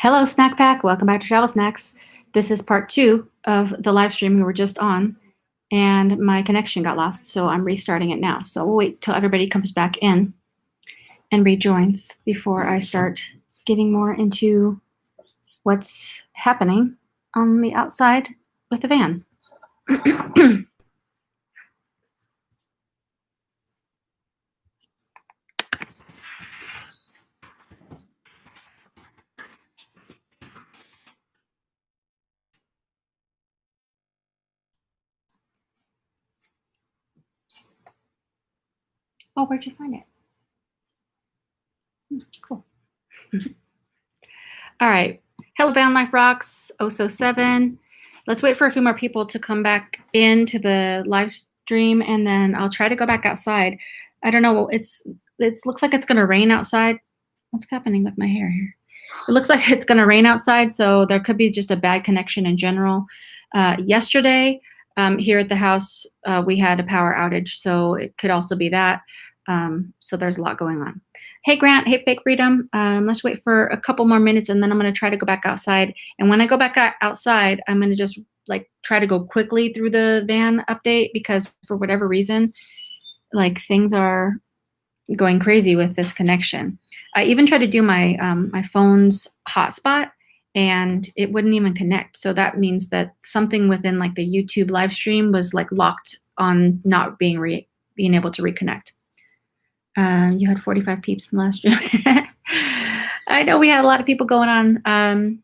Hello, Snack Pack. Welcome back to Travel Snacks. This is part 2 of the live stream we were just on, and my connection got lost, so I'm restarting it now. So we'll wait till everybody comes back in and rejoins before I start getting more into what's happening on the outside with the van. Oh, where'd you find it? Cool. All right. Hello, Van Life Rocks 007. Let's wait for a few more people to come back into the live stream, and then I'll try to go back outside. I don't know. It looks like it's going to rain outside. What's happening with my hair here? It looks like it's going to rain outside, so there could be just a bad connection in general. Yesterday, here at the house, we had a power outage, so it could also be that. So there's a lot going on. Hey, Grant. Hey, Fake Freedom. Let's wait for a couple more minutes, and then I'm going to try to go back outside. And when I go back outside, I'm going to just try to go quickly through the van update, because for whatever reason, things are going crazy with this connection. I even tried to do my my phone's hotspot, and it wouldn't even connect. So that means that something within the YouTube live stream was locked on not being able to reconnect. You had 45 peeps in the last stream. I know we had a lot of people going on,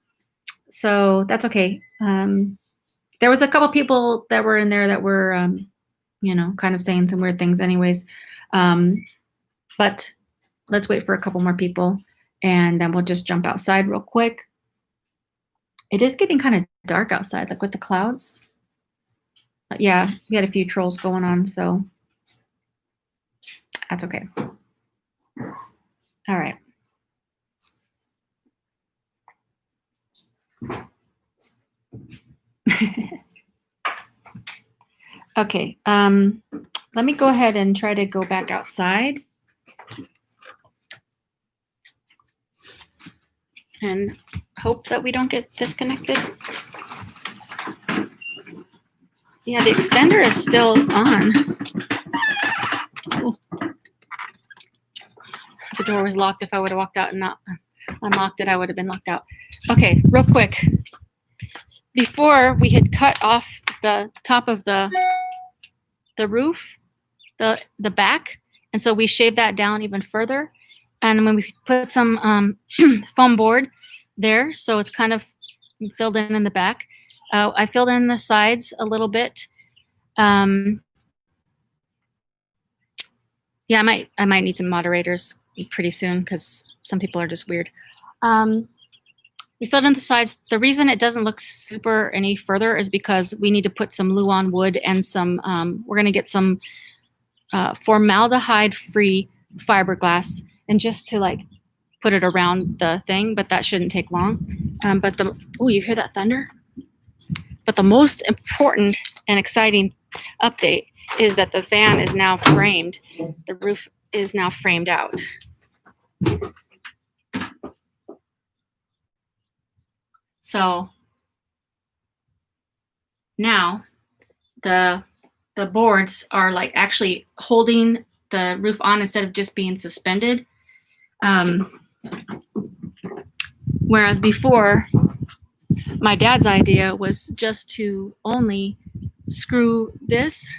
so that's okay. There was a couple people that were in there that were, kind of saying some weird things anyways. But let's wait for a couple more people, and then we'll just jump outside real quick. It is getting kind of dark outside, with the clouds. But yeah, we had a few trolls going on, so that's okay. All right. Okay. Let me go ahead and try to go back outside. And hope that we don't get disconnected. Yeah, the extender is still on. Ooh. The door was locked. If I would have walked out and not unlocked it, I would have been locked out. Okay, real quick. Before, we had cut off the top of the roof, the back, and so we shaved that down even further. And when we put some foam board there, so it's kind of filled in the back. I filled in the sides a little bit. Yeah, I might need some moderators pretty soon, because some people are just weird. We filled in the sides. The reason it doesn't look super any further is because we need to put some Luan wood and some, we're going to get some formaldehyde-free fiberglass, and just to put it around the thing, but that shouldn't take long. Oh, you hear that thunder? But the most important and exciting update is that the van is now framed. The roof is now framed out. So now the boards are actually holding the roof on instead of just being suspended. Whereas before, my dad's idea was just to only screw this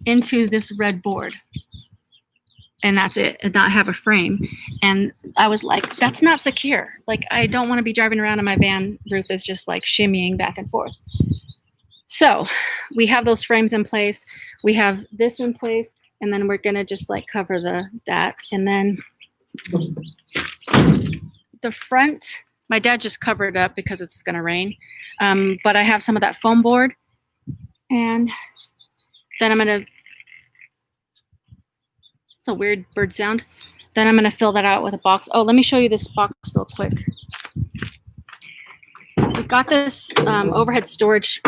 into this red board, and that's it, and not have a frame. And I was like, that's not secure. I don't want to be driving around and my van roof is just shimmying back and forth. So we have those frames in place. We have this in place, and then we're gonna just cover that. And then the front, my dad just covered it up because it's gonna rain. But I have some of that foam board, and then I'm gonna, it's a weird bird sound. Then I'm gonna fill that out with a box. Oh, let me show you this box real quick. We got this overhead storage,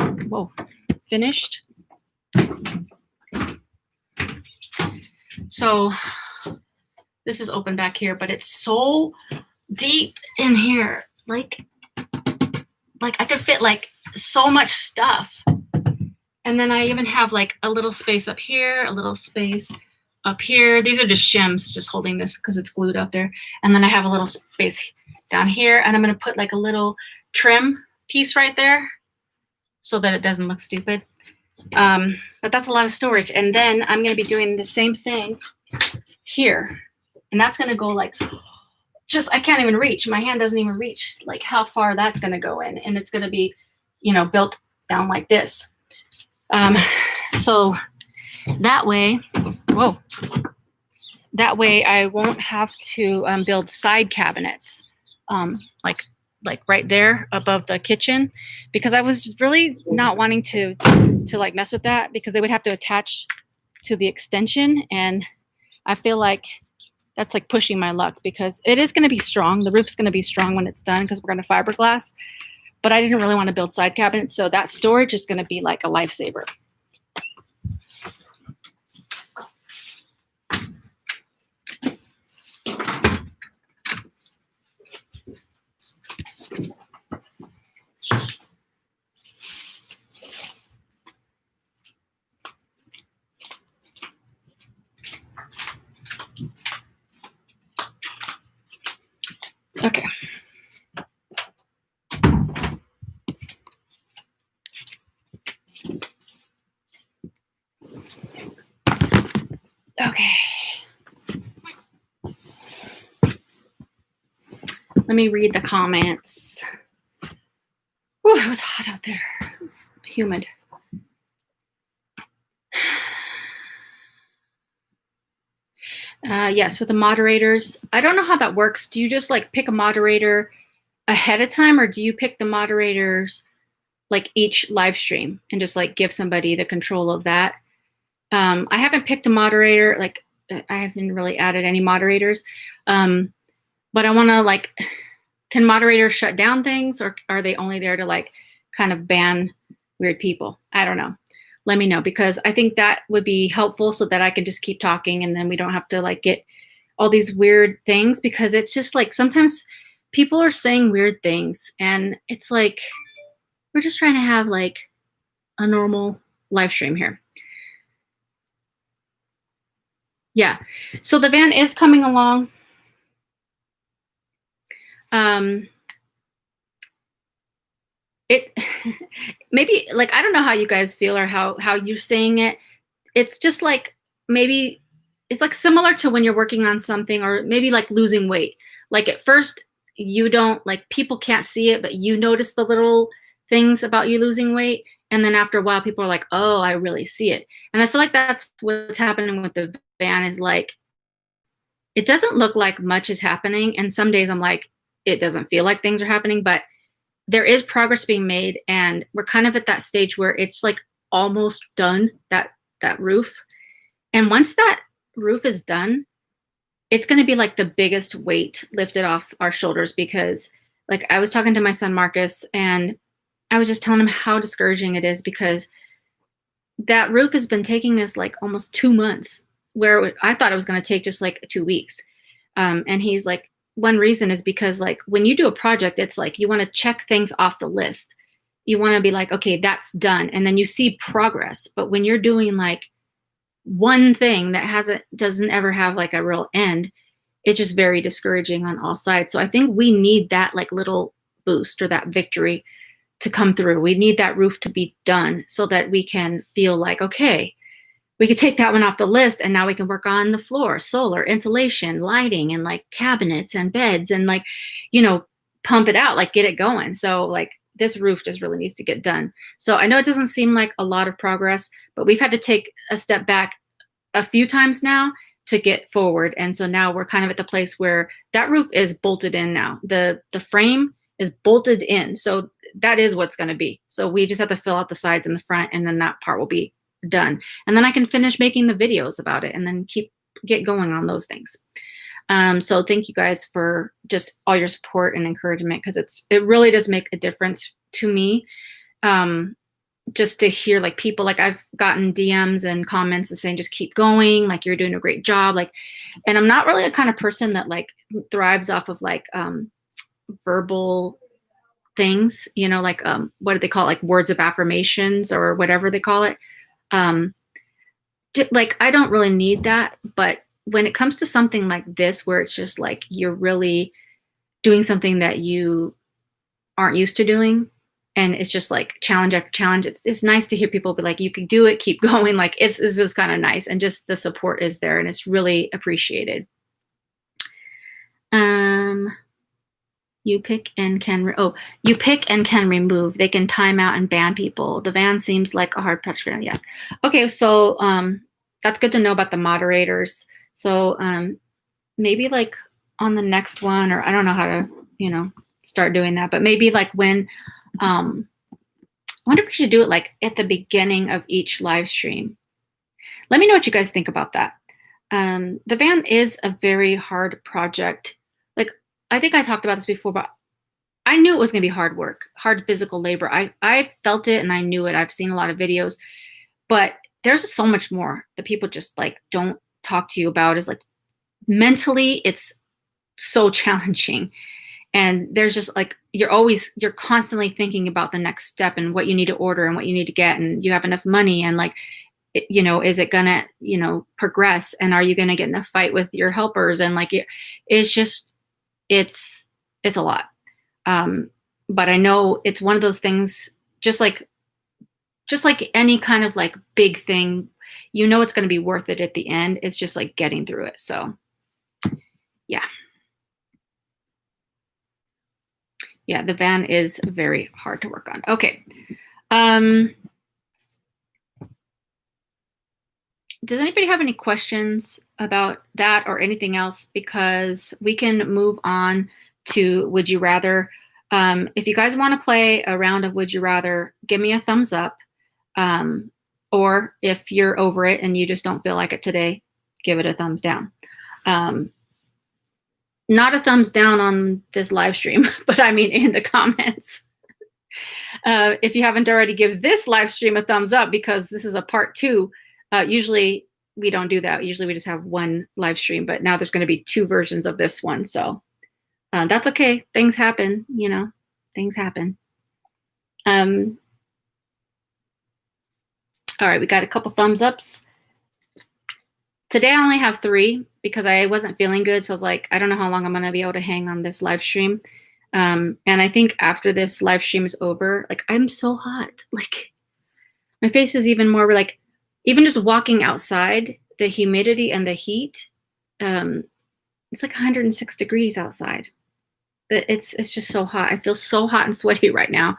finished. So this is open back here, but it's so deep in here. like I could fit like so much stuff. And then I even have like a little space up here, a little space up here. These are just shims, just holding this because it's glued up there. And then I have a little space down here, and I'm going to put like a little trim piece right there so that it doesn't look stupid. But that's a lot of storage. And then I'm going to be doing the same thing here. And that's going to go like, I can't even reach. My hand doesn't even reach like how far that's going to go in. And it's going to be, built down like this. So that way, I won't have to build side cabinets, like right there above the kitchen, because I was really not wanting to like mess with that, because they would have to attach to the extension, and I feel like that's like pushing my luck, because it is going to be strong. The roof's going to be strong when it's done because we're going to fiberglass, but I didn't really want to build side cabinets, so that storage is going to be like a lifesaver. Okay. Okay. Let me read the comments. Ooh, it was hot out there. It was humid. Yes, with the moderators. I don't know how that works. Do you just like pick a moderator ahead of time, or do you pick the moderators like each live stream and just like give somebody the control of that? I haven't picked a moderator. Like I haven't really added any moderators. But I want to like, can moderators shut down things, or are they only there to like kind of ban weird people? I don't know. Let me know, because I think that would be helpful so that I can just keep talking, and then we don't have to like get all these weird things, because it's just like sometimes people are saying weird things, and it's like we're just trying to have like a normal live stream here. Yeah, so the van is coming along. It maybe like, I don't know how you guys feel or how you're saying it. It's just like, maybe it's like similar to when you're working on something, or maybe like losing weight. Like at first you don't, like, people can't see it, but you notice the little things about you losing weight. And then after a while, people are like, oh, I really see it. And I feel like that's what's happening with the van, is like, it doesn't look like much is happening. And some days I'm like, it doesn't feel like things are happening, but there is progress being made. And we're kind of at that stage where it's like almost done, that roof. And once that roof is done, it's going to be like the biggest weight lifted off our shoulders, because like I was talking to my son Marcus, and I was just telling him how discouraging it is, because that roof has been taking us like almost 2 months, where I thought it was going to take just like 2 weeks. And he's like, one reason is because like when you do a project, it's like you want to check things off the list. You want to be like, okay, that's done. And then you see progress. But when you're doing like one thing that doesn't ever have like a real end, it's just very discouraging on all sides. So I think we need that like little boost or that victory to come through. We need that roof to be done so that we can feel like, okay, we could take that one off the list, and now we can work on the floor, solar, insulation, lighting, and like cabinets and beds, and like, pump it out, like get it going. So like this roof just really needs to get done. So I know it doesn't seem like a lot of progress, but we've had to take a step back a few times now to get forward. And so now we're kind of at the place where that roof is bolted in now. The frame is bolted in. So that is what's going to be. So we just have to fill out the sides and the front, and then that part will be done. And then I can finish making the videos about it, and then get going on those things. So thank you guys for just all your support and encouragement, because it really does make a difference to me. Just to hear like people, like I've gotten DMs and comments saying, just keep going, like you're doing a great job. Like, and I'm not really a kind of person that like thrives off of like verbal things, you know, like what do they call it? Like words of affirmations or whatever they call it. Um, like I don't really need that, but when it comes to something like this, where it's just like you're really doing something that you aren't used to doing, and it's just like challenge after challenge, it's nice to hear people be like, you can do it, keep going. Like it's just kind of nice, and just the support is there, and it's really appreciated. You pick and can you pick and can remove. They can time out and ban people. The van seems like a hard pressure. Yes. Okay, so that's good to know about the moderators. So maybe like on the next one, or I don't know how to, you know, start doing that, but maybe like when I wonder if we should do it like at the beginning of each live stream. Let me know what you guys think about that. The van is a very hard project. Like, I think I talked about this before, but I knew it was going to be hard work, hard physical labor. I felt it and I knew it. I've seen a lot of videos, but there's so much more that people just like don't talk to you about. Is like mentally, it's so challenging. And there's just like, you're constantly thinking about the next step and what you need to order and what you need to get, and you have enough money, and like, you know, is it gonna, you know, progress, and are you gonna get in a fight with your helpers, and like it's just it's a lot. But I know it's one of those things, just like any kind of like big thing, you know, it's going to be worth it at the end. It's just like getting through it. So yeah. Yeah, the van is very hard to work on. Okay. Does anybody have any questions about that or anything else? Because we can move on to Would You Rather. If you guys want to play a round of Would You Rather, give me a thumbs up. Or if you're over it and you just don't feel like it today, give it a thumbs down. Not a thumbs down on this live stream, but I mean in the comments. If you haven't already, give this live stream a thumbs up, because this is a part 2. Usually we don't do that. Usually we just have one live stream, but now there's going to be 2 versions of this one. So that's okay. Things happen, you know, things happen. All right, we got a couple thumbs ups. Today I only have 3 because I wasn't feeling good. So I was like, I don't know how long I'm going to be able to hang on this live stream. And I think after this live stream is over, like I'm so hot. Like my face is even more like, even just walking outside, the humidity and the heat, it's like 106 degrees outside. It's just so hot. I feel so hot and sweaty right now.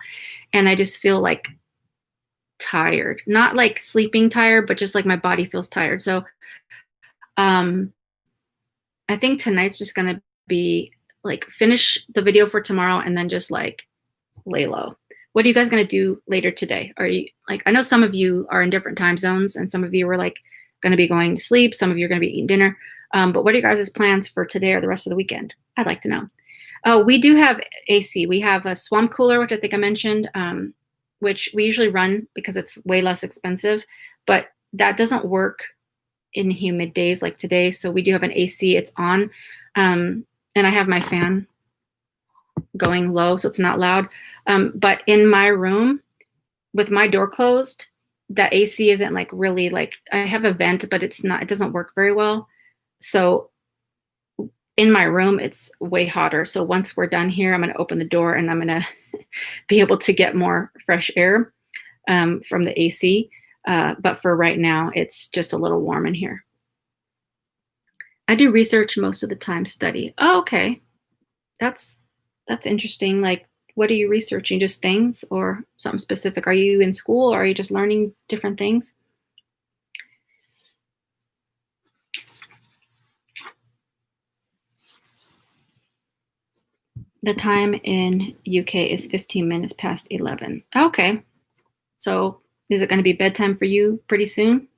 And I just feel like tired, not like sleeping tired, but just like my body feels tired. So I think tonight's just going to be like finish the video for tomorrow and then just like lay low. What are you guys going to do later today? Are you like, I know some of you are in different time zones and some of you are like going to be going to sleep. Some of you are going to be eating dinner. But what are you guys' plans for today or the rest of the weekend? I'd like to know. We do have AC. We have a swamp cooler, which I think I mentioned, which we usually run because it's way less expensive, but that doesn't work in humid days like today. So we do have an AC. It's on, and I have my fan going low so it's not loud. But in my room with my door closed, that AC isn't like really like, I have a vent, but it doesn't work very well. So in my room, it's way hotter. So once we're done here, I'm going to open the door and I'm going to be able to get more fresh air from the AC. But for right now, it's just a little warm in here. I do research most of the time, study. Oh, okay. That's interesting. Like, what are you researching? Just things or something specific? Are you in school or are you just learning different things? The time in UK is 15 minutes past 11. Okay. So is it going to be bedtime for you pretty soon?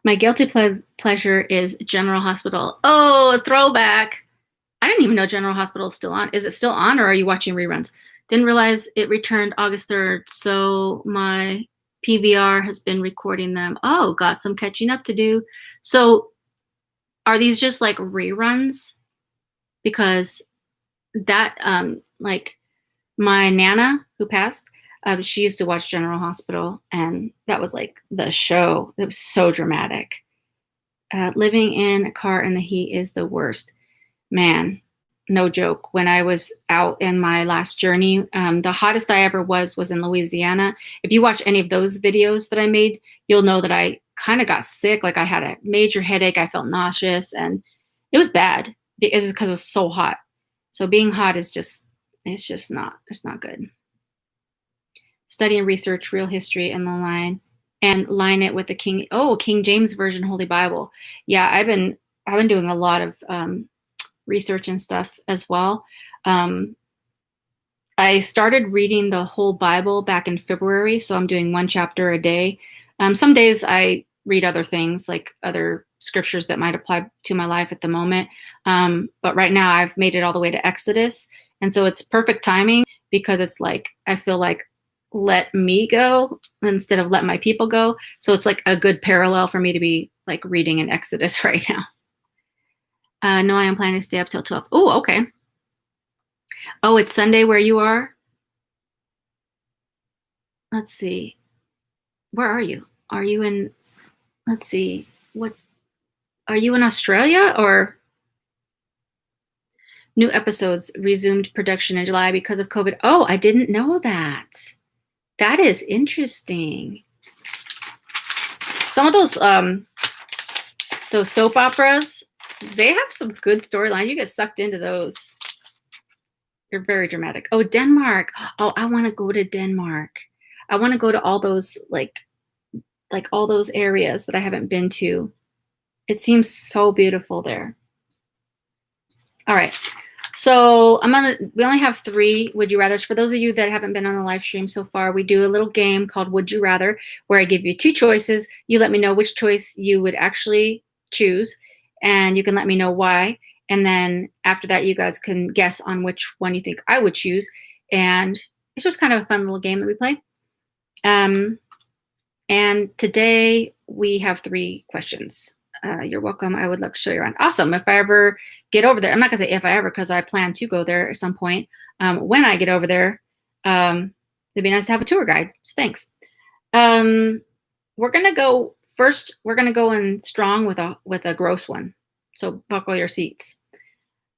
My guilty pleasure is General Hospital. Oh, a throwback. I didn't even know General Hospital is still on. Is it still on or are you watching reruns? Didn't realize it returned August 3rd, so my PVR has been recording them. Oh, got some catching up to do. So are these just like reruns? Because that, like my Nana who passed, she used to watch General Hospital, and that was like the show. It was so dramatic. Living in a car in the heat is the worst. Man, no joke. When I was out in my last journey, the hottest I ever was in Louisiana. If you watch any of those videos that I made, you'll know that I kind of got sick. Like I had a major headache. I felt nauseous, and it was bad because it was so hot. So being hot is it's not good. Study and research real history and line it with the King James Version Holy Bible. Yeah, I've been doing a lot of research and stuff as well. I started reading the whole Bible back in February, so I'm doing one chapter a day. Some days I read other things, like other scriptures that might apply to my life at the moment. But right now I've made it all the way to Exodus. And so it's perfect timing because it's like, I feel like let me go instead of let my people go. So it's like a good parallel for me to be like reading in Exodus right now. No, I am planning to stay up till 12. Oh, okay. Oh, it's Sunday where you are? Let's see. Where are you? Are you in, let's see, what, are you in Australia or? New episodes resumed production in July because of COVID. Oh, I didn't know that. That is interesting. Some of those soap operas, they have some good storyline. You get sucked into those. They're very dramatic. Oh, Denmark. Oh, I want to go to Denmark. I want to go to all those like all those areas that I haven't been to. It seems so beautiful there. All right. So we only have 3 Would You Rathers. For those of you that haven't been on the live stream so far, we do a little game called Would You Rather, where I give you 2 choices. You let me know which choice you would actually choose, and you can let me know why. And then after that, you guys can guess on which one you think I would choose. And it's just kind of a fun little game that we play. And today we have 3 questions. You're welcome. I would love to show you around. Awesome. If I ever get over there, I'm not going to say if I ever, because I plan to go there at some point. When I get over there, it'd be nice to have a tour guide. So thanks. We're going to go first. We're going to go in strong with a gross one. So buckle your seats.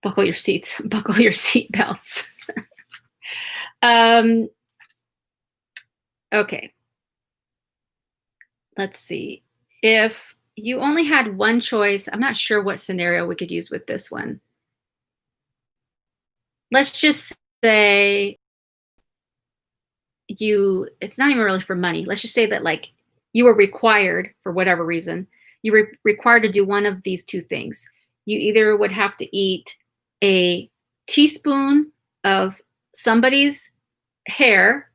Buckle your seats. Buckle your seat belts. Okay. Let's see. If you only had one choice, I'm not sure what scenario we could use with this one. Let's just say it's not even really for money. Let's just say that like you were required, for whatever reason, you were required to do one of these 2 things. You either would have to eat a teaspoon of somebody's hair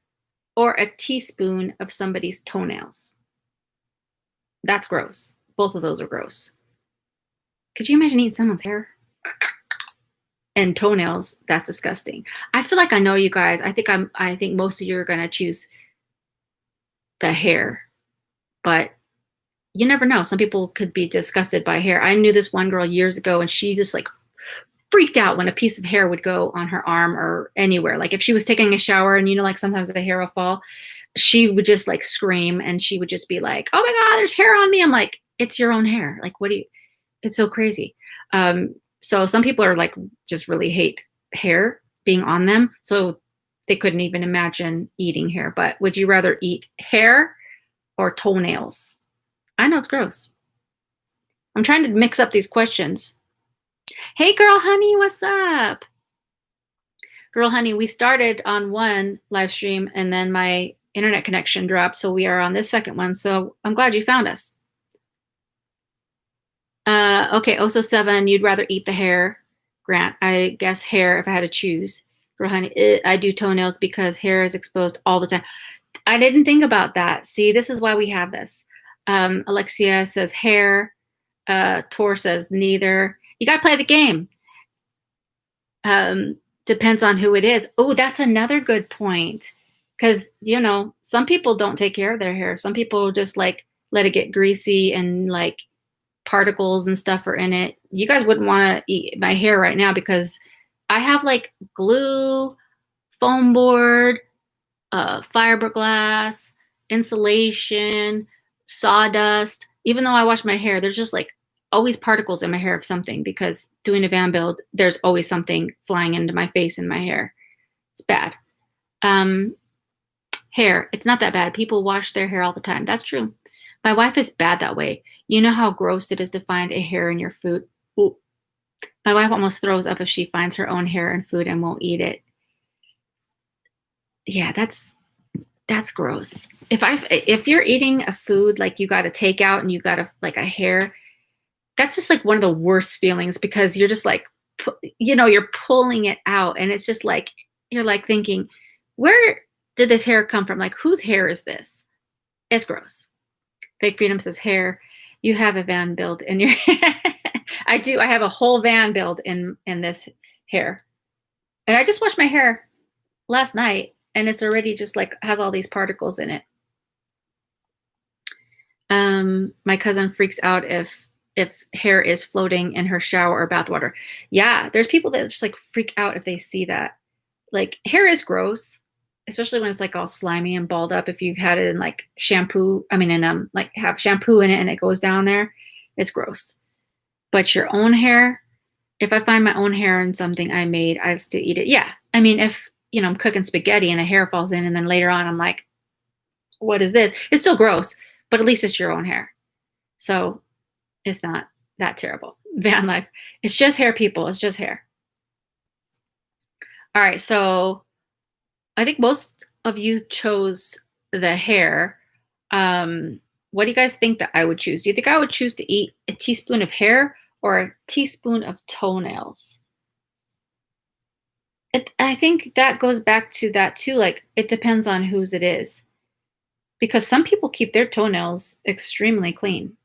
or a teaspoon of somebody's toenails. That's gross. Both of those are gross. Could you imagine eating someone's hair? And toenails? That's disgusting. I feel like I know you guys. I think most of you are gonna choose the hair, but you never know. Some people could be disgusted by hair. I knew this one girl years ago, and she just like freaked out when a piece of hair would go on her arm or anywhere. Like if she was taking a shower, and like sometimes the hair will fall, she would just like scream, and she would just be like, "Oh my God, there's hair on me." I'm like, it's your own hair. Like, it's so crazy. So some people are like, just really hate hair being on them. So they couldn't even imagine eating hair. But would you rather eat hair or toenails? I know it's gross. I'm trying to mix up these questions. Hey girl, honey, what's up? Girl, honey, we started on one live stream and then my internet connection dropped. So we are on this second one. So I'm glad you found us. Okay, also 7, you'd rather eat the hair. Grant, I guess hair if I had to choose. Girl, honey, I do toenails because hair is exposed all the time. I didn't think about that. See, this is why we have this. Alexia says hair. Tor says neither. You got to play the game. Depends on who it is. Oh, that's another good point. Because, some people don't take care of their hair. Some people just like let it get greasy and like particles and stuff are in it. You guys wouldn't want to eat my hair right now because I have like glue, foam board, fiberglass, insulation, sawdust. Even though I wash my hair, there's just like always particles in my hair of something because doing a van build, there's always something flying into my face and my hair. It's bad. Hair, it's not that bad. People wash their hair all the time. That's true. My wife is bad that way. You know how gross it is to find a hair in your food? Ooh. My wife almost throws up if she finds her own hair in food and won't eat it. Yeah, that's gross. If you're eating a food like you got a takeout and you got like a hair, that's just like one of the worst feelings because you're just like, you're pulling it out and it's just like, you're like thinking, where did this hair come from? Like, whose hair is this? It's gross. Fake Freedom says hair. You have a van build in your I do. I have a whole van build in this hair. And I just washed my hair last night and it's already just like has all these particles in it. My cousin freaks out if hair is floating in her shower or bathwater. Yeah, there's people that just like freak out if they see that. Like hair is gross, especially when it's like all slimy and balled up. If you've had it in like shampoo, like have shampoo in it and it goes down there, it's gross. But your own hair, if I find my own hair in something I made, I still eat it. Yeah. If, I'm cooking spaghetti and a hair falls in and then later on I'm like, what is this? It's still gross, but at least it's your own hair. So it's not that terrible. Van life. It's just hair, people. It's just hair. All right. So I think most of you chose the hair. What do you guys think that I would choose? Do you think I would choose to eat a teaspoon of hair or a teaspoon of toenails? I think that goes back to that too. Like it depends on whose it is. Because some people keep their toenails extremely clean,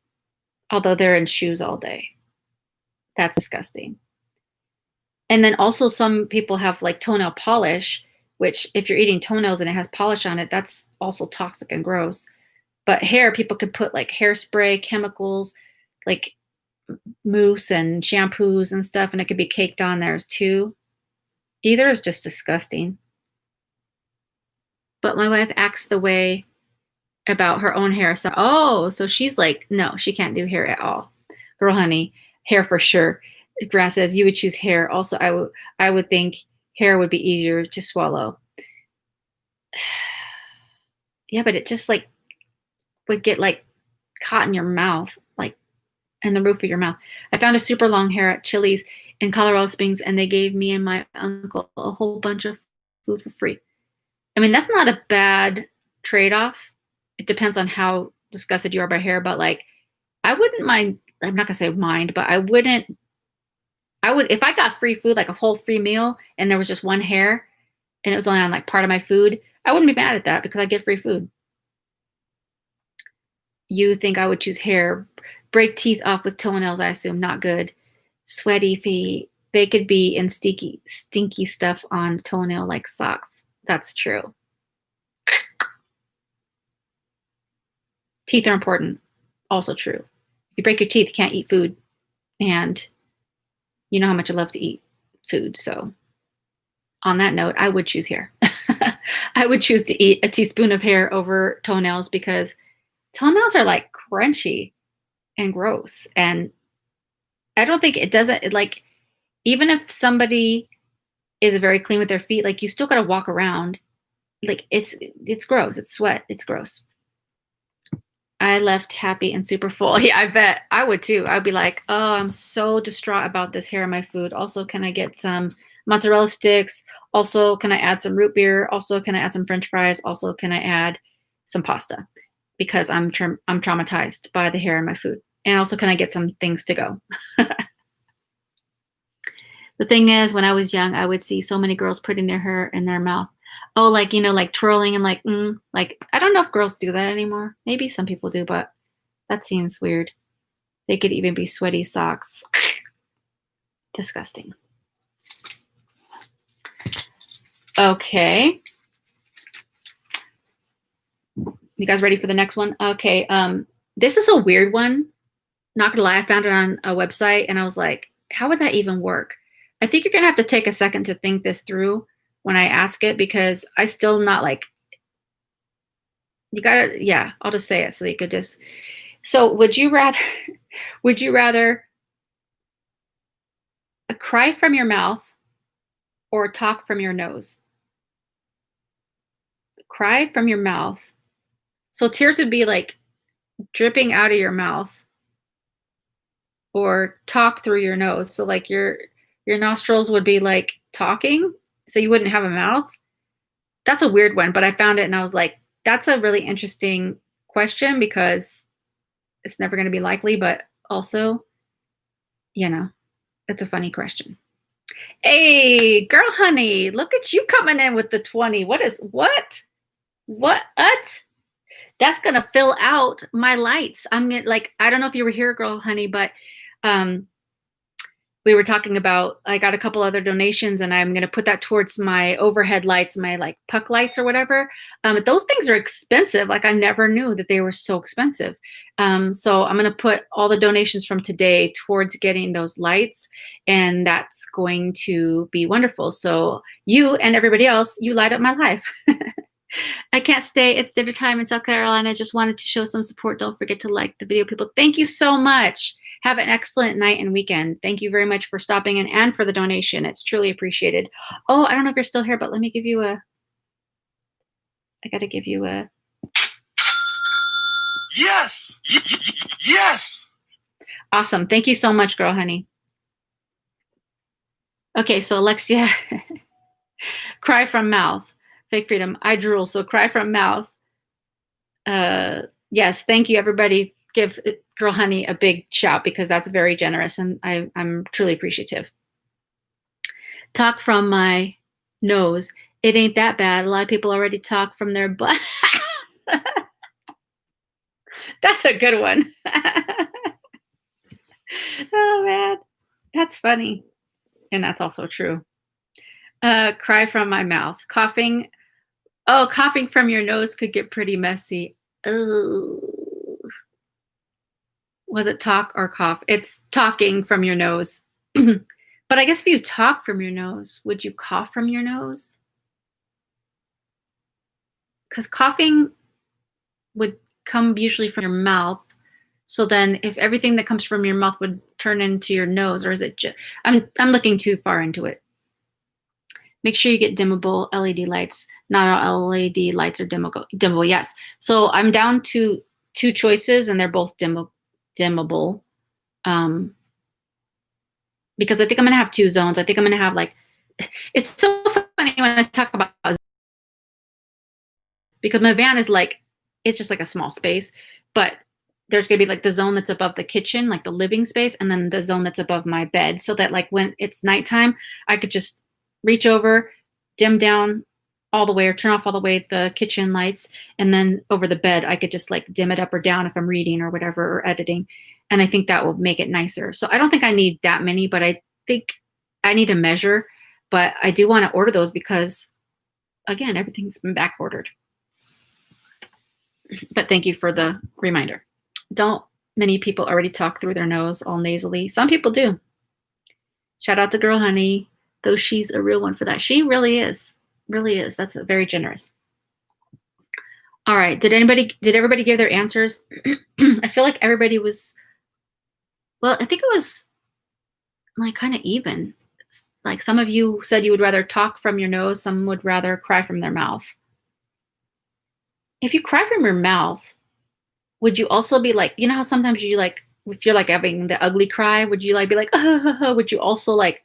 although they're in shoes all day. That's disgusting. And then also some people have like toenail polish, which if you're eating toenails and it has polish on it, that's also toxic and gross. But hair, people could put like hairspray, chemicals, like mousse and shampoos and stuff, and it could be caked on there too. Either is just disgusting. But my wife acts the way about her own hair. So she's like, no, she can't do hair at all. Girl, honey, hair for sure. Grass says you would choose hair. Also, I would think hair would be easier to swallow. Yeah, but it just like would get like caught in your mouth, like in the roof of your mouth. I found a super long hair at Chili's in Colorado Springs, and they gave me and my uncle a whole bunch of food for free. That's not a bad trade-off. It depends on how disgusted you are by hair, but like I wouldn't mind. I'm not gonna say mind, but I would if I got free food, like a whole free meal, and there was just one hair, and it was only on like part of my food. I wouldn't be mad at that because I get free food. You think I would choose hair? Break teeth off with toenails, I assume. Not good. Sweaty feet. They could be in stinky stuff on toenail like socks. That's true. Teeth are important. Also true. If you break your teeth, you can't eat food. And you know how much I love to eat food. So on that note, I would choose hair. I would choose to eat a teaspoon of hair over toenails because toenails are like crunchy and gross. And I don't think like, even if somebody is very clean with their feet, like you still got to walk around. Like it's gross. It's sweat. It's gross. I left happy and super full. Yeah, I bet I would too. I'd be like, oh, I'm so distraught about this hair in my food. Also, can I get some mozzarella sticks? Also, can I add some root beer? Also, can I add some French fries? Also, can I add some pasta? Because I'm traumatized by the hair in my food. And also, can I get some things to go? The thing is, when I was young, I would see so many girls putting their hair in their mouth. Oh, like, like twirling and like, like, I don't know if girls do that anymore. Maybe some people do, but that seems weird. They could even be sweaty socks. Disgusting. Okay. You guys ready for the next one? Okay. This is a weird one. Not gonna lie, I found it on a website and I was like, how would that even work? I think you're gonna have to take a second to think this through when I ask it, because I still not like, you gotta, yeah, I'll just say it so you could just, so would you rather, would you rather cry from your mouth or talk from your nose? Cry from your mouth. So tears would be like dripping out of your mouth, or talk through your nose. So like your nostrils would be like talking, so you wouldn't have a mouth. That's a weird one, but I found it and I was like, that's a really interesting question because it's never going to be likely, but also, you know, it's a funny question. Hey, girl, honey, look at you coming in with the 20. What is what? What? That's gonna fill out my lights. I'm gonna, like, I don't know if you were here, girl, honey, but um, we were talking about, I got a couple other donations and I'm going to put that towards my overhead lights, my like puck lights or whatever. But those things are expensive. Like, I never knew that they were so expensive. So I'm going to put all the donations from today towards getting those lights, and that's going to be wonderful. So you and everybody else, you light up my life. I can't stay. It's dinner time in South Carolina. Just wanted to show some support. Don't forget to like the video, people. Thank you so much. Have an excellent night and weekend. Thank you very much for stopping in and for the donation. It's truly appreciated. Oh, I don't know if you're still here, but let me give you a, I got to give you a. Yes. Yes. Awesome. Thank you so much, girl, honey. Okay, so Alexia, cry from mouth. Fake freedom. I drool, so cry from mouth. Yes, thank you, everybody. Give girl honey a big shout because that's very generous, and I'm truly appreciative. Talk from my nose. It ain't that bad. A lot of people already talk from their butt. That's a good one. Oh man, that's funny, and that's also true. Cry from my mouth. Coughing. Oh, coughing from your nose could get pretty messy. Oh. Was it talk or cough? It's talking from your nose. But I guess if you talk from your nose, would you cough from your nose? Because coughing would come usually from your mouth. So then if everything that comes from your mouth would turn into your nose, or is it just, I'm looking too far into it. Make sure you get dimmable LED lights. Not all LED lights are dimmable, yes. So I'm down to 2 choices and they're both dimmable. Because I think I'm gonna have 2 zones. I think I'm gonna have like, it's so funny when I talk about, because my van is like, it's just like a small space, but there's gonna be like the zone that's above the kitchen, like the living space, and then the zone that's above my bed, so that like when it's nighttime, I could just reach over, dim down all the way or turn off all the way the kitchen lights, and then over the bed, I could just like dim it up or down if I'm reading or whatever or editing. And I think that will make it nicer. So I don't think I need that many, but I think I need to measure, but I do want to order those because, again, everything's been back ordered. But thank you for the reminder. Don't many people already talk through their nose all nasally? Some people do. Shout out to girl honey, though she's a real one for that. She really is. Really is. That's very generous. All right. Did everybody give their answers? I feel like everybody was, well, I think it was like kind of even. Like some of you said you would rather talk from your nose, some would rather cry from their mouth. If you cry from your mouth, would you also be like, you know how sometimes you like, if you're like having the ugly cry, would you like be like, would you also like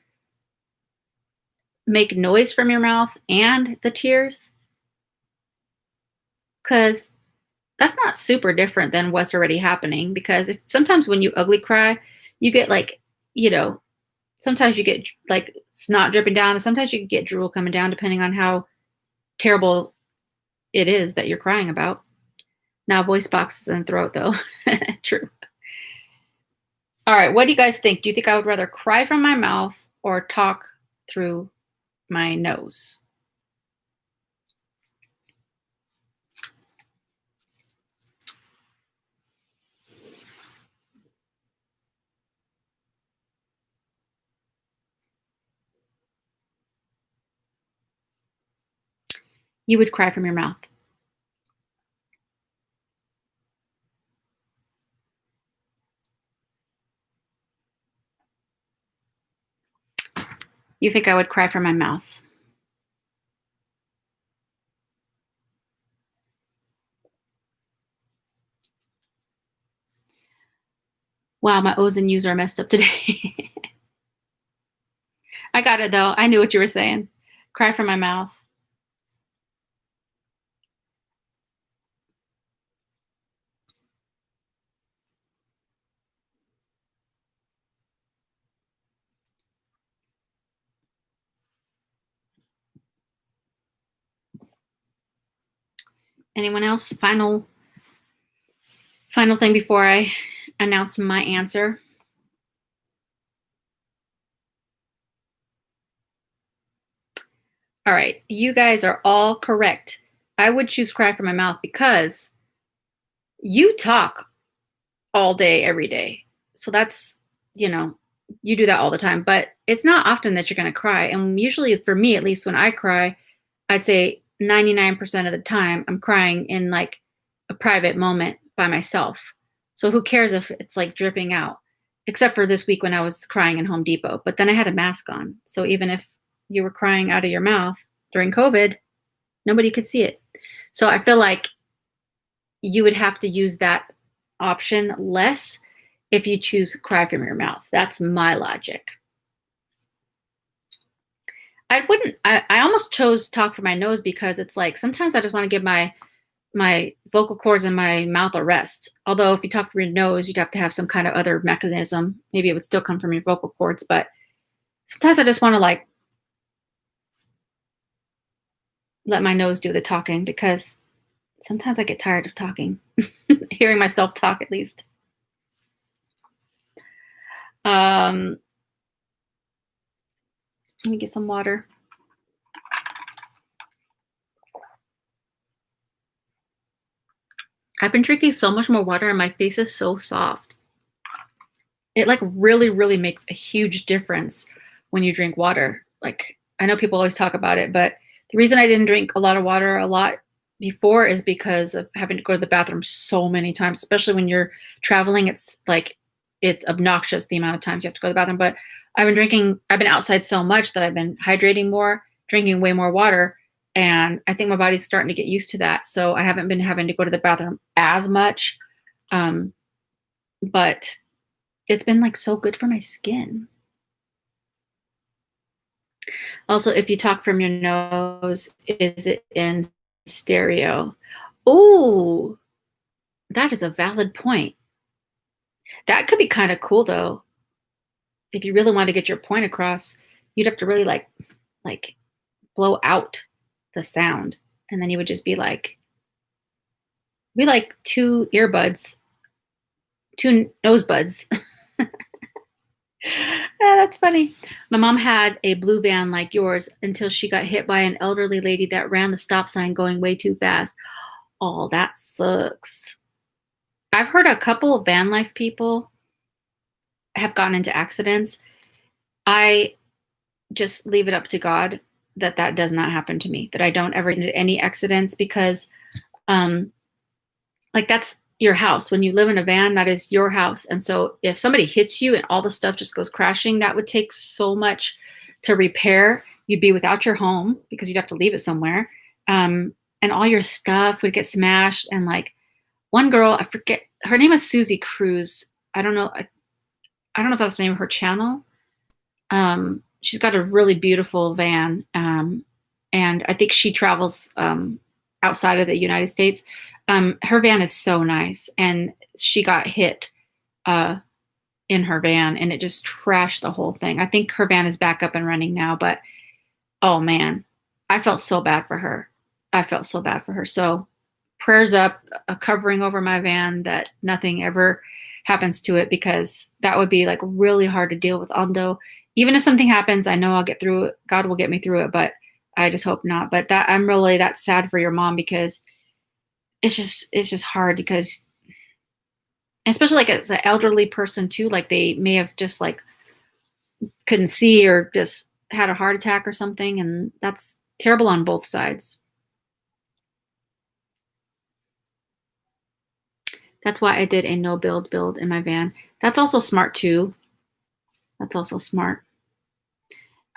make noise from your mouth and the tears? Because that's not super different than what's already happening. Because if sometimes when you ugly cry, you get like, you know, sometimes you get like snot dripping down, and sometimes you get drool coming down, depending on how terrible it is that you're crying about. Now, voice boxes and throat, though. True. All right, what do you guys think? Do you think I would rather cry from my mouth or talk through my nose? You would cry from your mouth. You think I would cry from my mouth. Wow, my O's and U's are messed up today. I got it though. I knew what you were saying. Cry from my mouth. Anyone else? Final thing before I announce my answer. All right, you guys are all correct. I would choose cry from my mouth because you talk all day, every day. So that's, you do that all the time, but it's not often that you're going to cry. And usually for me, at least when I cry, I'd say 99% of the time I'm crying in like a private moment by myself. So who cares if it's like dripping out, except for this week when I was crying in Home Depot, but then I had a mask on. So even if you were crying out of your mouth during COVID, nobody could see it. So I feel like you would have to use that option less if you choose cry from your mouth. That's my logic. I almost chose talk from my nose because it's like sometimes I just want to give my vocal cords and my mouth a rest. Although if you talk from your nose, you'd have to have some kind of other mechanism. Maybe it would still come from your vocal cords, but sometimes I just want to like let my nose do the talking because sometimes I get tired of talking, hearing myself talk at least. Let me get some water. I've been drinking so much more water and my face is so soft. It like really, really makes a huge difference when you drink water. Like I know people always talk about it, but the reason I didn't drink a lot of water a lot before is because of having to go to the bathroom so many times, especially when you're traveling. It's like, it's obnoxious the amount of times you have to go to the bathroom. But I've been outside so much that I've been hydrating more, drinking way more water. And I think my body's starting to get used to that. So I haven't been having to go to the bathroom as much. But it's been like so good for my skin. Also, if you talk from your nose, is it in stereo? Oh, that is a valid point. That could be kind of cool though. If you really want to get your point across, you'd have to really like blow out the sound. And then you would just be like two earbuds, two nose buds. That's funny. My mom had a blue van like yours until she got hit by an elderly lady that ran the stop sign going way too fast. Oh, that sucks. I've heard a couple of van life people have gotten into accidents. I just leave it up to God that that does not happen to me, that I don't ever get into any accidents because like that's your house. When you live in a van, that is your house. And so if somebody hits you and all the stuff just goes crashing, that would take so much to repair. You'd be without your home because you'd have to leave it somewhere. And all your stuff would get smashed. And like one girl, I forget, her name is Susie Cruz. I don't know. I don't know if that's the name of her channel. She's got a really beautiful van. And I think she travels outside of the United States. Her van is so nice, and she got hit in her van, and it just trashed the whole thing. I think her van is back up and running now, but oh man, I felt so bad for her. So prayers up, a covering over my van that nothing ever happens to it, because that would be like really hard to deal with. Although even if something happens, I know I'll get through it. God will get me through it, but I just hope not. But that's sad for your mom, because it's just hard, because especially like as an elderly person too, like they may have just like couldn't see or just had a heart attack or something, and that's terrible on both sides. That's why I did a no build in my van. That's also smart too. That's also smart.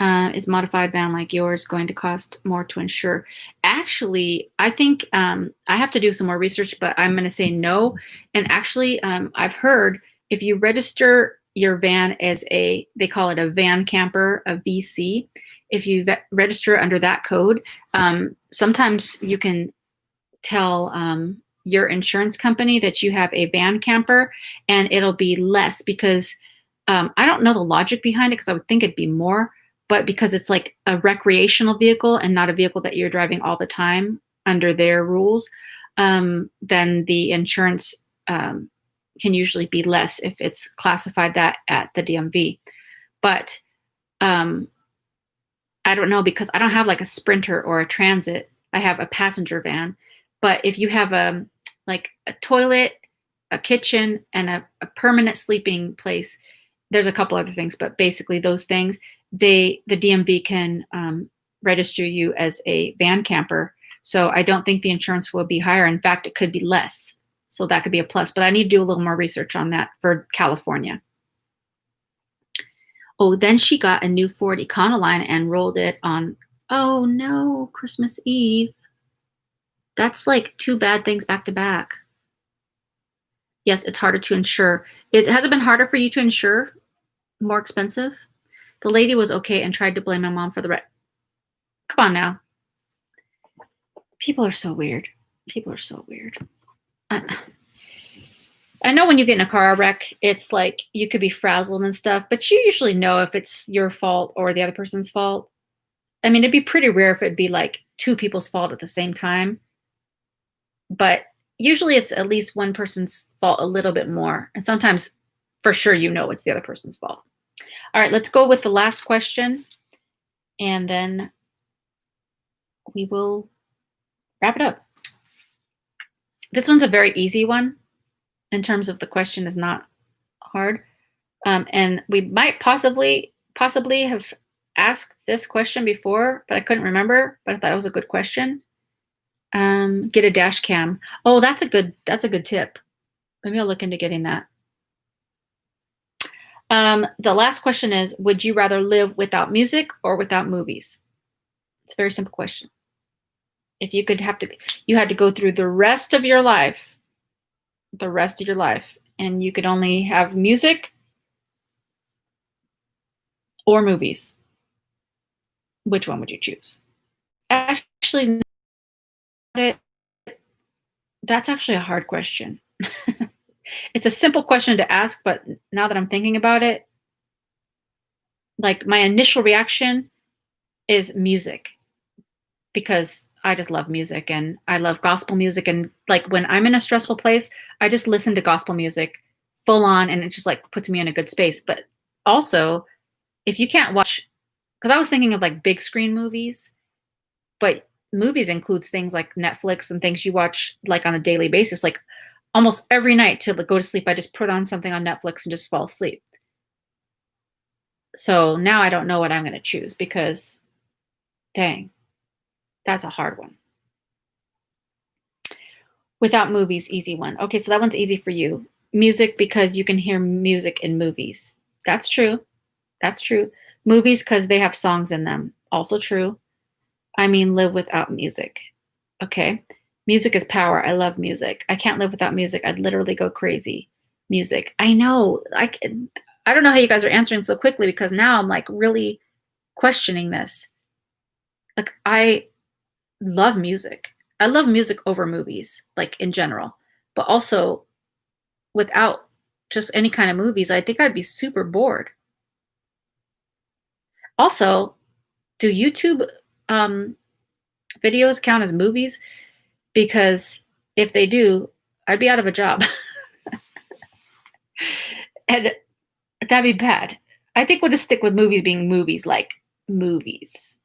Is modified van like yours going to cost more to insure? Actually, I think I have to do some more research, but I'm going to say no. And actually, I've heard if you register your van as they call it a van camper, a VC, if you register under that code, sometimes you can tell your insurance company that you have a van camper and it'll be less because I don't know the logic behind it because I would think it'd be more, but because it's like a recreational vehicle and not a vehicle that you're driving all the time under their rules, then the insurance can usually be less if it's classified that at the DMV. But I don't know because I don't have like a Sprinter or a Transit. I have a passenger van. But if you have like a toilet, a kitchen, and a permanent sleeping place, there's a couple other things, but basically those things, the DMV can register you as a van camper. So I don't think the insurance will be higher. In fact, it could be less. So that could be a plus. But I need to do a little more research on that for California. Oh, then she got a new Ford Econoline and rolled it on, oh no, Christmas Eve. That's like two bad things back to back. Yes, it's harder to insure. Has it been harder for you to insure? More expensive? The lady was okay and tried to blame my mom for the wreck. Come on now. People are so weird. People are so weird. I know when you get in a car wreck, it's like you could be frazzled and stuff, but you usually know if it's your fault or the other person's fault. I mean, it'd be pretty rare if it'd be like two people's fault at the same time. But usually it's at least one person's fault a little bit more. And sometimes for sure you know it's the other person's fault. All right, let's go with the last question. And then we will wrap it up. This one's a very easy one in terms of the question is not hard. And we might possibly have asked this question before, but I couldn't remember, but I thought it was a good question. Get a dash cam. Oh, that's a good tip. Maybe I'll look into getting that. The last question is, would you rather live without music or without movies? It's a very simple question. If you had to go through the rest of your life, and you could only have music or movies, which one would you choose? Actually, that's actually a hard question. It's a simple question to ask, but now that I'm thinking about it, like my initial reaction is music because I just love music and I love gospel music. And like when I'm in a stressful place, I just listen to gospel music full on and it just like puts me in a good space. But also, if you can't watch, because I was thinking of like big screen movies, but movies includes things like Netflix and things you watch like on a daily basis. Like almost every night to go to sleep, I just put on something on Netflix and just fall asleep. So now I don't know what I'm going to choose because, dang, that's a hard one. Without movies, easy one. Okay, so that one's easy for you. Music because you can hear music in movies. That's true. That's true. Movies because they have songs in them. Also true. I mean, live without music. Okay. Music is power. I love music. I can't live without music. I'd literally go crazy. Music. I know. I don't know how you guys are answering so quickly because now I'm like really questioning this. Like I love music. I love music over movies, like in general. But also without just any kind of movies, I think I'd be super bored. Also, do YouTube videos count as movies? Because if they do, I'd be out of a job. And that'd be bad. I think we'll just stick with movies being movies, like movies.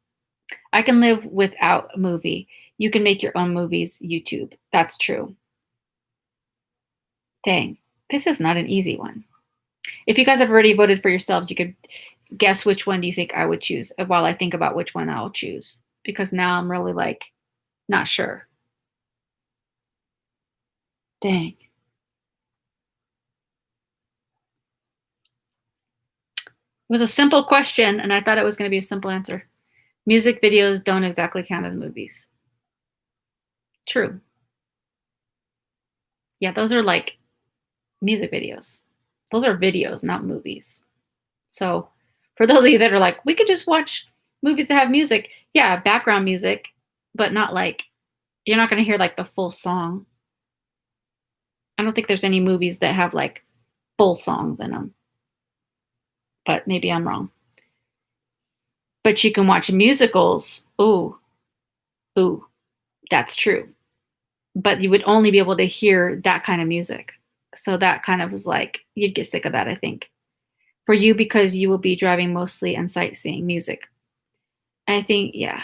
I can live without a movie. You can make your own movies, YouTube. That's true. Dang, this is not an easy one. If you guys have already voted for yourselves, you could guess which one do you think I would choose while I think about which one I'll choose. Because now I'm really like, not sure. Dang. was a simple question, and I thought it was going to be a simple answer. Music videos don't exactly count as movies. True. Yeah, those are like music videos. Those are videos, not movies. So for those of you that are like, we could just watch movies that have music. Yeah, background music, but not like, you're not going to hear like the full song. I don't think there's any movies that have like full songs in them, but maybe I'm wrong. But you can watch musicals. Ooh, that's true. But you would only be able to hear that kind of music. So that kind of was like, you'd get sick of that, I think. For you, because you will be driving mostly and sightseeing music. I think, yeah.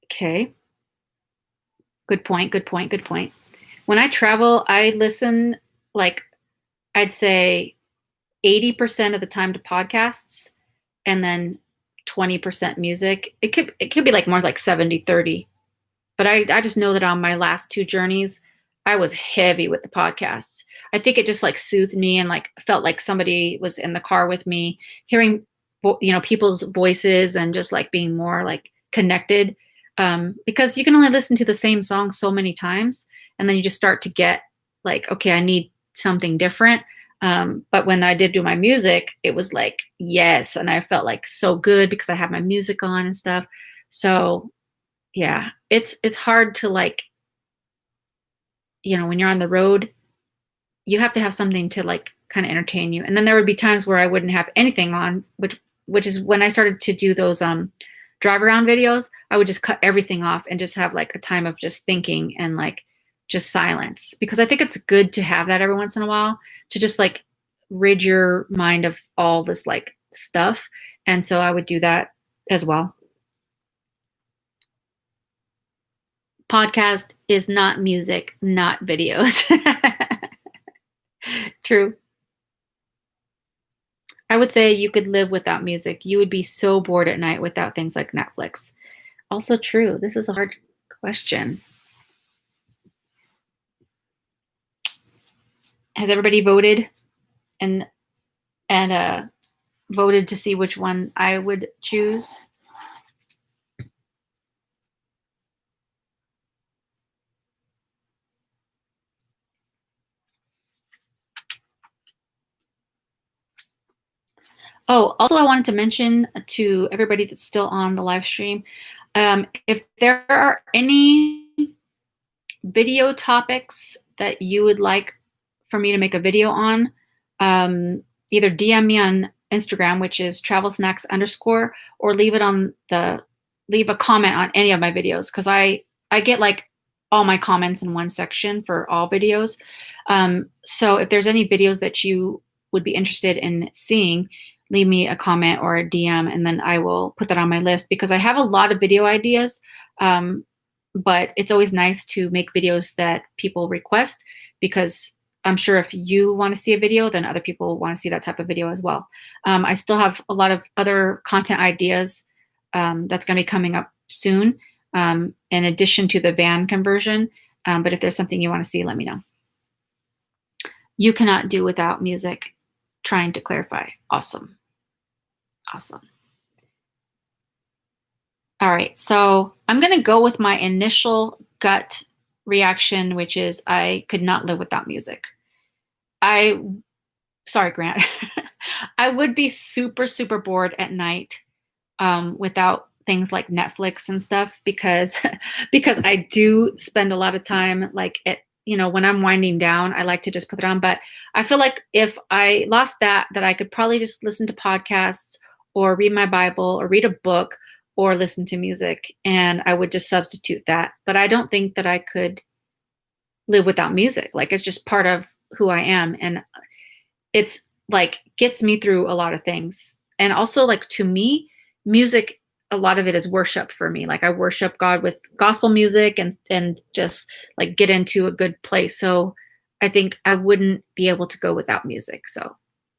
Okay. Good point, good point, good point. When I travel, I listen like I'd say 80% of the time to podcasts and then 20% music. It could be like more like 70-30. But I just know that on my last two journeys, I was heavy with the podcasts. I think it just like soothed me and like felt like somebody was in the car with me, hearing people's voices and just like being more like connected. Because you can only listen to the same song so many times, and then you just start to get like, okay, I need something different. But when I did do my music, it was like, yes. And I felt like so good because I had my music on and stuff. So yeah, it's hard to like, when you're on the road, you have to have something to like kind of entertain you. And then there would be times where I wouldn't have anything on, which is when I started to do those drive around videos. I would just cut everything off and just have like a time of just thinking and like just silence, because I think it's good to have that every once in a while to just like rid your mind of all this like stuff. And so I would do that as well. Podcast is not music, not videos. True. I would say you could live without music. You would be so bored at night without things like Netflix. Also true. This is a hard question. Has everybody voted and voted to see which one I would choose? Oh, also I wanted to mention to everybody that's still on the live stream, if there are any video topics that you would like for me to make a video on, either DM me on Instagram, which is travelsnacks_, or leave a comment on any of my videos, because I get like all my comments in one section for all videos. So if there's any videos that you would be interested in seeing, leave me a comment or a DM, and then I will put that on my list, because I have a lot of video ideas. But it's always nice to make videos that people request, because I'm sure if you want to see a video, then other people want to see that type of video as well. I still have a lot of other content ideas that's going to be coming up soon, in addition to the van conversion. But if there's something you want to see, let me know. You cannot do without music. Trying to clarify. Awesome. Awesome. All right, so I'm going to go with my initial gut reaction, which is I could not live without music. Sorry, Grant. I would be super, super bored at night without things like Netflix and stuff, because I do spend a lot of time like when I'm winding down, I like to just put it on. But I feel like if I lost that I could probably just listen to podcasts or read my Bible or read a book or listen to music, and I would just substitute that. But I don't think that I could live without music. Like, it's just part of who I am, and it's like gets me through a lot of things. And also, like, to me, music, a lot of it is worship for me. Like, I worship God with gospel music and just like get into a good place. So I think I wouldn't be able to go without music. So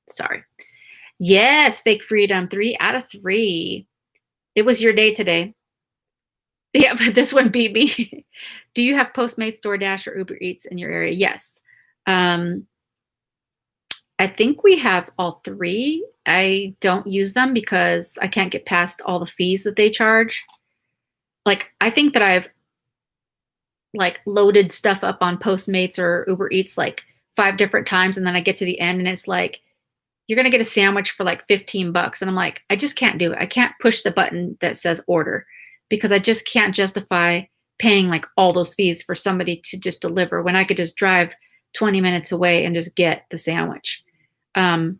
sorry. Yes, fake freedom, 3 out of 3. It was your day today. Yeah, but this one beat me. Do you have Postmates, DoorDash, or Uber Eats in your area? Yes. I think we have all 3. I don't use them because I can't get past all the fees that they charge. Like I think that I've like loaded stuff up on Postmates or Uber Eats like 5 different times, and then I get to the end and it's like you're gonna get a sandwich for like $15, and I'm like, I just can't do it. I can't push the button that says order because I just can't justify paying like all those fees for somebody to just deliver when I could just drive 20 minutes away and just get the sandwich. Um,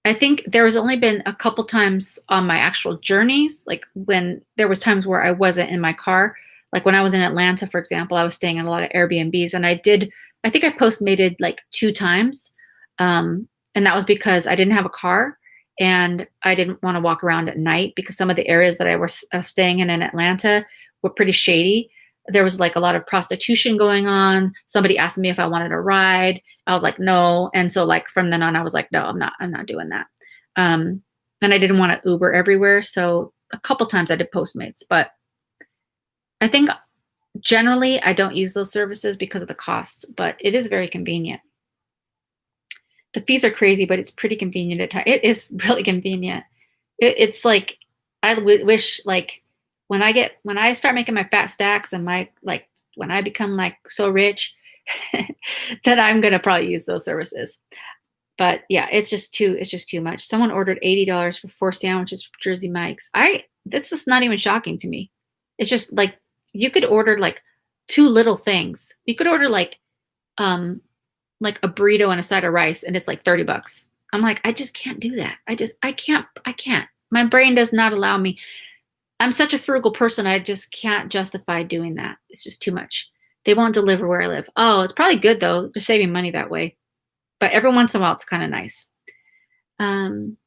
I think there has only been a couple times on my actual journeys, like when there was times where I wasn't in my car. Like when I was in Atlanta, for example, I was staying in a lot of Airbnbs, and I think I postmated like 2 times. And that was because I didn't have a car and I didn't want to walk around at night because some of the areas that I was staying in Atlanta were pretty shady. There was like a lot of prostitution going on. Somebody asked me if I wanted a ride. I was like, no. And so like from then on, I was like, no, I'm not doing that. Um, and I didn't want to Uber everywhere. So a couple times I did Postmates, but I think generally I don't use those services because of the cost, but it is very convenient. The fees are crazy, but it's pretty convenient at times. It is really convenient. It's like wish like when I start making my fat stacks and my like when I become like so rich, then I'm gonna probably use those services. But yeah, it's just too much. Someone ordered $80 for 4 sandwiches from Jersey Mike's. I This is not even shocking to me. It's just like you could order like 2 little things. You could order um like a burrito and a side of rice and it's like $30. I'm like, I just can't do that. I can't. My brain does not allow me. I'm such a frugal person. I just can't justify doing that. It's just too much. They won't deliver where I live. Oh, it's probably good though. They're saving money that way. But every once in a while, it's kind of nice. Um,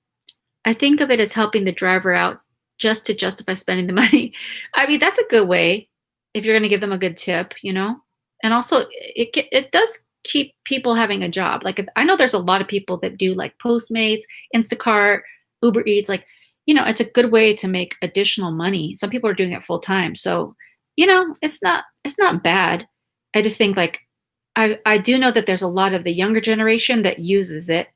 I think of it as helping the driver out just to justify spending the money. I mean, that's a good way if you're going to give them a good tip, you know? And also, it does keep people having a job. Like, I know there's a lot of people that do like Postmates, Instacart, Uber Eats. Like, you know, it's a good way to make additional money. Some people are doing it full time. So, you know, it's not bad. I just think like I do know that there's a lot of the younger generation that uses it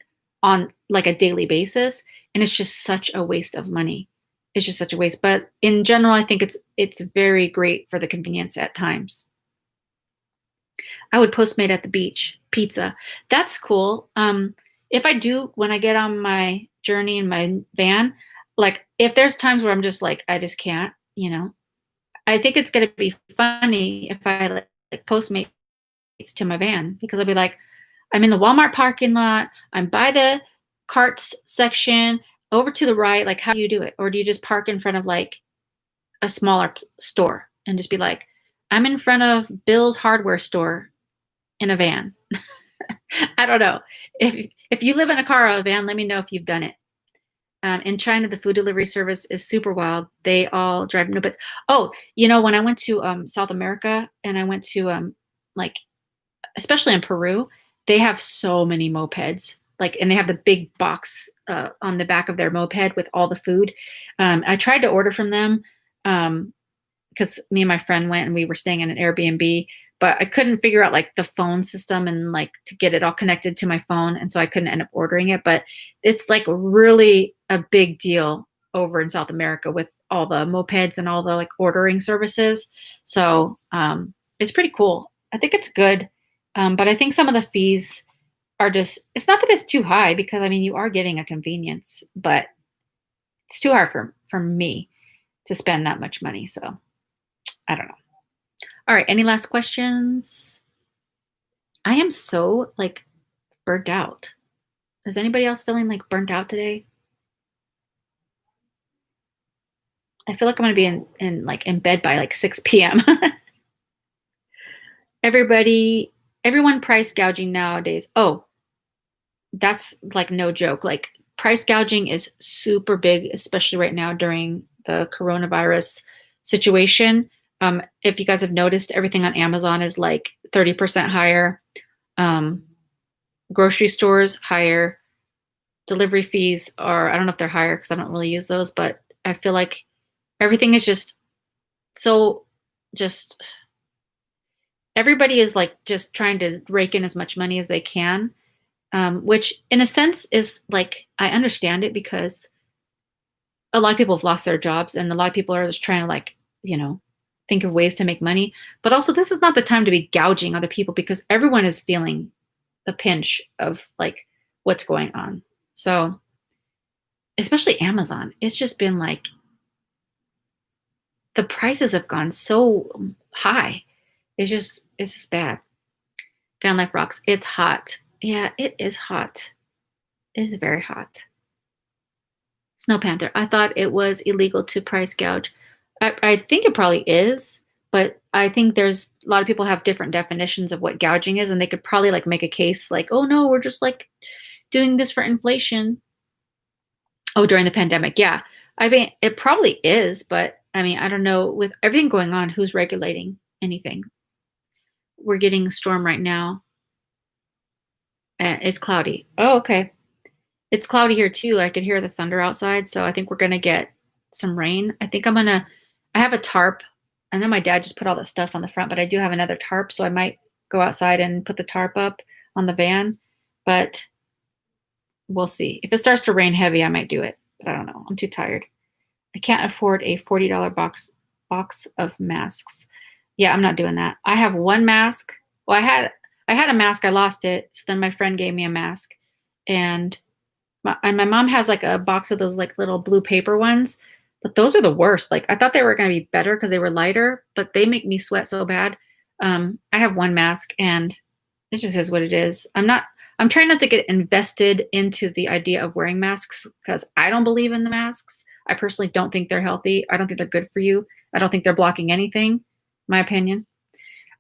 on like a daily basis, and it's just such a waste of money. It's just such a waste. But in general, I think it's very great for the convenience at times. I would Postmate at the beach, pizza. That's cool. If I do when I get on my journey in my van, like if there's times where I'm just like I just can't, you know, I think it's gonna be funny if I like Postmate to my van because I'll be like, I'm in the Walmart parking lot. I'm by the carts section over to the right. Like, how do you do it? Or do you just park in front of like a smaller store and just be like, I'm in front of Bill's hardware store in a van? I don't know. If you live in a car or a van, let me know if you've done it. In China, the food delivery service is super wild. They all drive no, but oh, you know, when I went to South America and I went to like especially in Peru, they have so many mopeds. Like, and they have the big box on the back of their moped with all the food. I tried to order from them because me and my friend went and we were staying in an Airbnb, but I couldn't figure out like the phone system and like to get it all connected to my phone, and so I couldn't end up ordering it. But it's like really a big deal over in South America with all the mopeds and all the like ordering services. So it's pretty cool. I think it's good. But I think some of the fees are just, it's not that it's too high because I mean, you are getting a convenience, but it's too hard for me to spend that much money. So I don't know. All right. Any last questions? I am so like burnt out. Is anybody else feeling like burnt out today? I feel like I'm going to be in bed by like 6 p.m. Everyone price gouging nowadays. Oh, that's like no joke. Like price gouging is super big, especially right now during the coronavirus situation. If you guys have noticed, everything on Amazon is like 30% higher. Um, Grocery stores higher. Delivery fees are, I don't know if they're higher because I don't really use those, but I feel like everything is just so just everybody is like just trying to rake in as much money as they can. which in a sense is like, I understand it because a lot of people have lost their jobs and a lot of people are just trying to like, think of ways to make money. But also this is not the time to be gouging other people because everyone is feeling the pinch of like what's going on. So especially Amazon, it's just been like the prices have gone so high. It's just bad. Van Life rocks. It's hot. Yeah, it is hot. It is very hot. Snow Panther. I thought it was illegal to price gouge. I think it probably is, but I think there's a lot of people have different definitions of what gouging is, and they could probably like make a case like, oh no, we're just like doing this for inflation. Oh, during the pandemic. Yeah. I mean, it probably is, but I mean, I don't know. With everything going on, who's regulating anything? We're getting a storm right now. It's cloudy. Oh, okay. It's cloudy here too. I could hear the thunder outside, so I think we're gonna get some rain. I have a tarp. I know my dad just put all that stuff on the front, but I do have another tarp, so I might go outside and put the tarp up on the van, but we'll see. If it starts to rain heavy, I might do it, but I don't know. I'm too tired. I can't afford a $40 box of masks. Yeah, I'm not doing that. I have one mask. Well, I had a mask. I lost it. So then my friend gave me a mask, and my mom has like a box of those like little blue paper ones, but those are the worst. Like I thought they were going to be better because they were lighter, but they make me sweat so bad. I have one mask, and it just is what it is. I'm trying not to get invested into the idea of wearing masks because I don't believe in the masks. I personally don't think they're healthy. I don't think they're good for you. I don't think they're blocking anything, my opinion.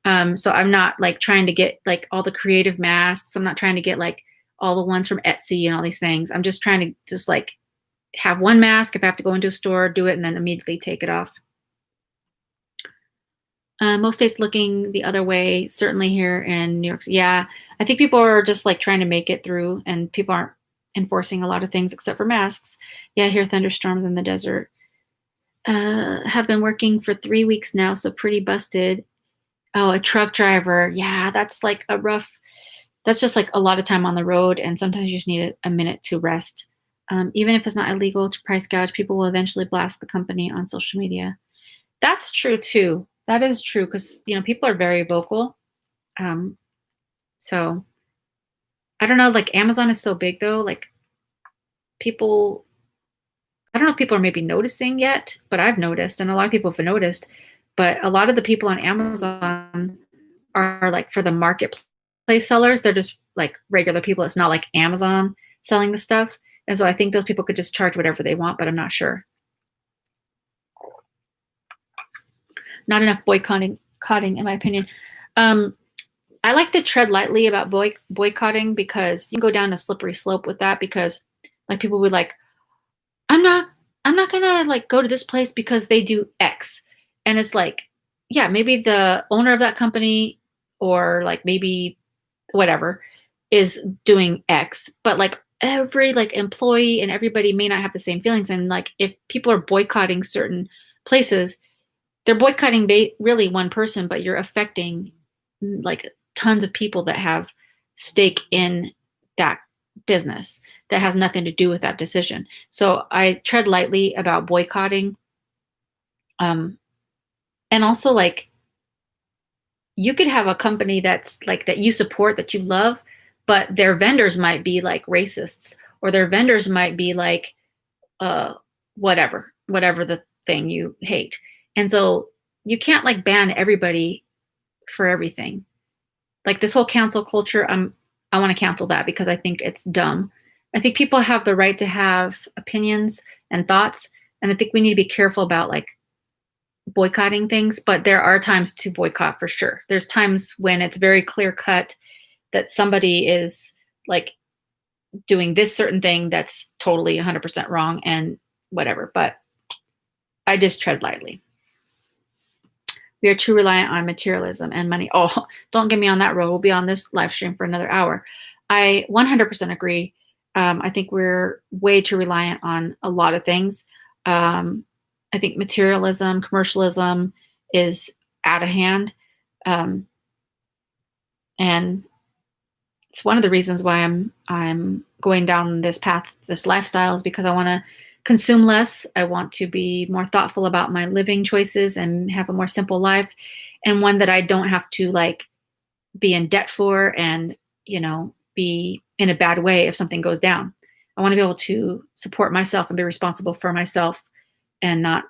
So I'm not like trying to get like all the creative masks. I'm not trying to get like all the ones from Etsy and all these things. I'm just trying to just like have one mask. If I have to go into a store, do it, and then immediately take it off. Most states looking the other way, certainly here in New York. Yeah, I think people are just like trying to make it through, and people aren't enforcing a lot of things except for masks. Yeah, here thunderstorms in the desert. Have been working for 3 weeks now, so pretty busted. Oh, a truck driver. Yeah, that's just like a lot of time on the road, and sometimes you just need a minute to rest. Even if it's not illegal to price gouge, people will eventually blast the company on social media. That's true too. That is true because people are very vocal. Um, so I don't know. Like Amazon is so big though. Like people, I don't know if people are maybe noticing yet, but I've noticed, and a lot of people have noticed. But a lot of the people on Amazon are like for the marketplace sellers. They're just like regular people. It's not like Amazon selling the stuff. And so I think those people could just charge whatever they want, but I'm not sure. Not enough boycotting, in my opinion. I like to tread lightly about boycotting because you can go down a slippery slope with that because like people would like, I'm not I'm not gonna like go to this place because they do X. And it's like, yeah, maybe the owner of that company or like maybe whatever is doing X, but like every like employee and everybody may not have the same feelings. And like if people are boycotting certain places, they're boycotting really one person, but you're affecting like tons of people that have stake in that business that has nothing to do with that decision. So I tread lightly about boycotting. Um, and also like you could have a company that's like that you support that you love, but their vendors might be like racists or their vendors might be like uh whatever the thing you hate. And so you can't like ban everybody for everything. Like this whole cancel culture, I want to cancel that because I think it's dumb. I think people have the right to have opinions and thoughts, and I think we need to be careful about like boycotting things, but there are times to boycott for sure. There's times when it's very clear cut that somebody is like doing this certain thing that's totally 100% wrong and whatever, but I just tread lightly. We are too reliant on materialism and money. Oh, don't get me on that road. We'll be on this live stream for another hour. I 100% agree. I think we're way too reliant on a lot of things. I think materialism, commercialism is out of hand. And it's one of the reasons why I'm going down this path, this lifestyle, is because I want to consume less. I want to be more thoughtful about my living choices and have a more simple life, and one that I don't have to like be in debt for and, be in a bad way if something goes down. I want to be able to support myself and be responsible for myself and not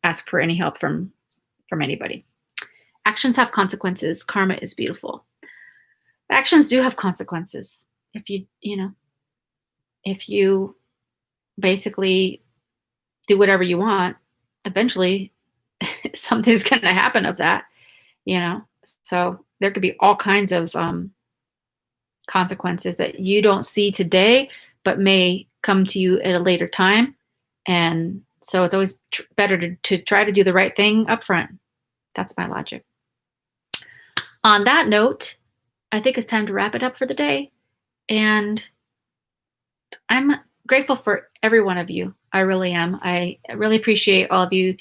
ask for any help from anybody. Actions have consequences. Karma is beautiful. Actions do have consequences. If you basically do whatever you want, eventually something's going to happen of that, So there could be all kinds of consequences that you don't see today, but may come to you at a later time. And so it's always better to try to do the right thing up front. That's my logic. On that note, I think it's time to wrap it up for the day. And I'm grateful for every one of you. I really am. I really appreciate all of you,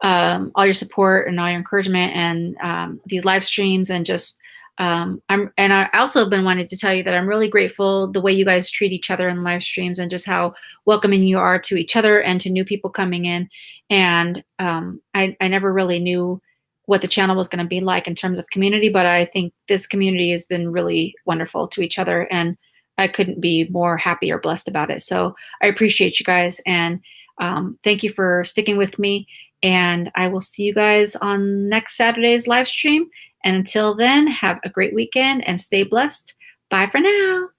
all your support and all your encouragement and these live streams, and just I also been wanting to tell you that I'm really grateful the way you guys treat each other in live streams, and just how welcoming you are to each other and to new people coming in. And I never really knew what the channel was going to be like in terms of community, but I think this community has been really wonderful to each other, and I couldn't be more happy or blessed about it. So I appreciate you guys, and thank you for sticking with me. And I will see you guys on next Saturday's live stream. And until then, have a great weekend and stay blessed. Bye for now.